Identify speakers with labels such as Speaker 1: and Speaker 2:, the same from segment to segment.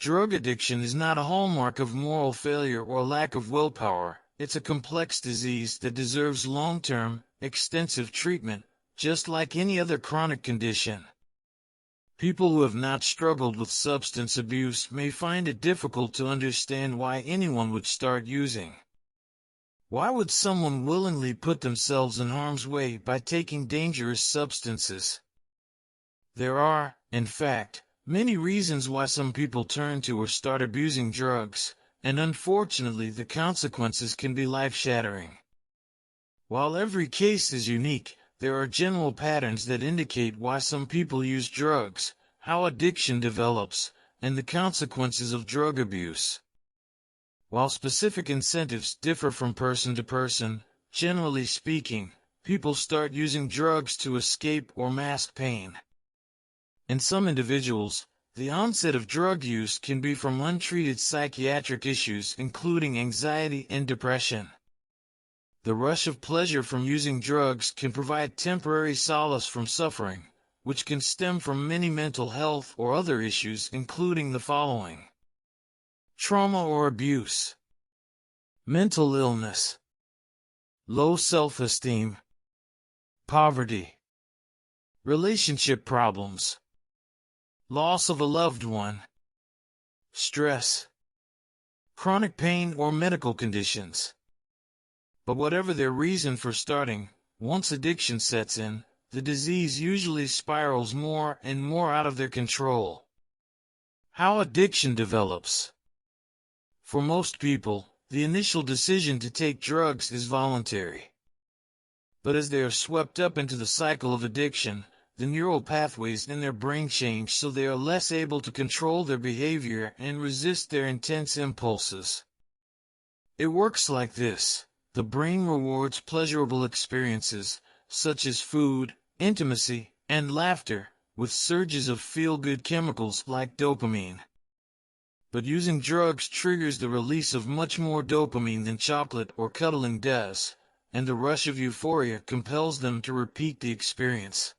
Speaker 1: Drug addiction is not a hallmark of moral failure or lack of willpower. It's a complex disease that deserves long-term, extensive treatment, just like any other chronic condition. People who have not struggled with substance abuse may find it difficult to understand why anyone would start using. Why would someone willingly put themselves in harm's way by taking dangerous substances? There are, in fact, many reasons why some people turn to or start abusing drugs, and unfortunately the consequences can be life-shattering. While every case is unique, there are general patterns that indicate why some people use drugs, how addiction develops, and the consequences of drug abuse. While specific incentives differ from person to person, generally speaking, people start using drugs to escape or mask pain. In some individuals, the onset of drug use can be from untreated psychiatric issues including anxiety and depression. The rush of pleasure from using drugs can provide temporary solace from suffering, which can stem from many mental health or other issues including the following: trauma or abuse, mental illness, low self-esteem, poverty, relationship problems, loss of a loved one, stress, chronic pain or medical conditions. But whatever their reason for starting, once addiction sets in, the disease usually spirals more and more out of their control. How addiction develops. For most people, the initial decision to take drugs is voluntary. But as they are swept up into the cycle of addiction, the neural pathways in their brain change so they are less able to control their behavior and resist their intense impulses. It works like this. The brain rewards pleasurable experiences, such as food, intimacy, and laughter, with surges of feel-good chemicals like dopamine. But using drugs triggers the release of much more dopamine than chocolate or cuddling does, and the rush of euphoria compels them to repeat the experience.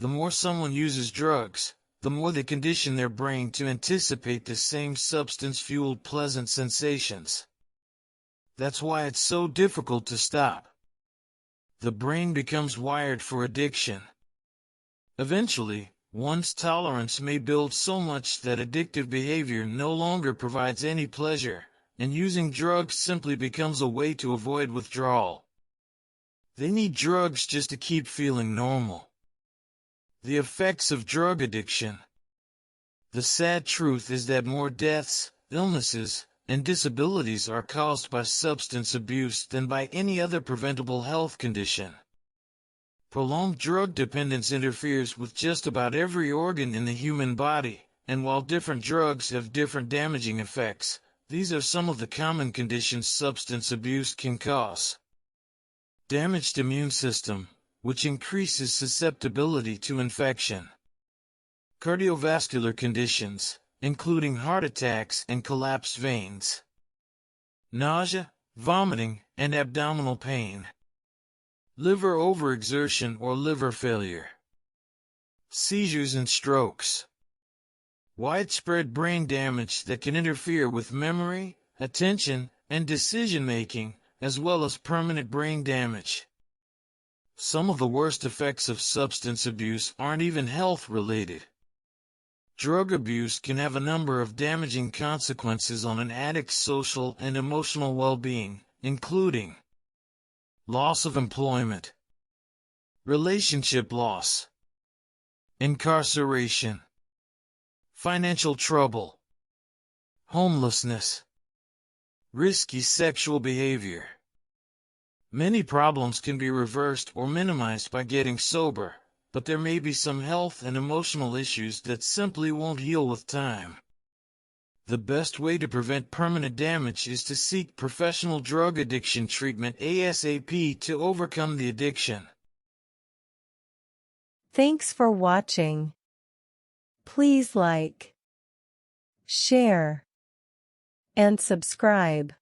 Speaker 1: The more someone uses drugs, the more they condition their brain to anticipate the same substance-fueled pleasant sensations. That's why it's so difficult to stop. The brain becomes wired for addiction. Eventually, one's tolerance may build so much that addictive behavior no longer provides any pleasure, and using drugs simply becomes a way to avoid withdrawal. They need drugs just to keep feeling normal. The effects of drug addiction. The sad truth is that more deaths, illnesses, and disabilities are caused by substance abuse than by any other preventable health condition. Prolonged drug dependence interferes with just about every organ in the human body, and while different drugs have different damaging effects, these are some of the common conditions substance abuse can cause. Damaged immune system, which increases susceptibility to infection. Cardiovascular conditions, including heart attacks and collapsed veins. Nausea, vomiting, and abdominal pain. Liver overexertion or liver failure. Seizures and strokes. Widespread brain damage that can interfere with memory, attention, and decision-making, as well as permanent brain damage. Some of the worst effects of substance abuse aren't even health-related. Drug abuse can have a number of damaging consequences on an addict's social and emotional well-being, including loss of employment, relationship loss, incarceration, financial trouble, homelessness, risky sexual behavior. Many problems can be reversed or minimized by getting sober, but there may be some health and emotional issues that simply won't heal with time. The best way to prevent permanent damage is to seek professional drug addiction treatment ASAP to overcome the addiction.
Speaker 2: Thanks for watching. Please like, share, and subscribe.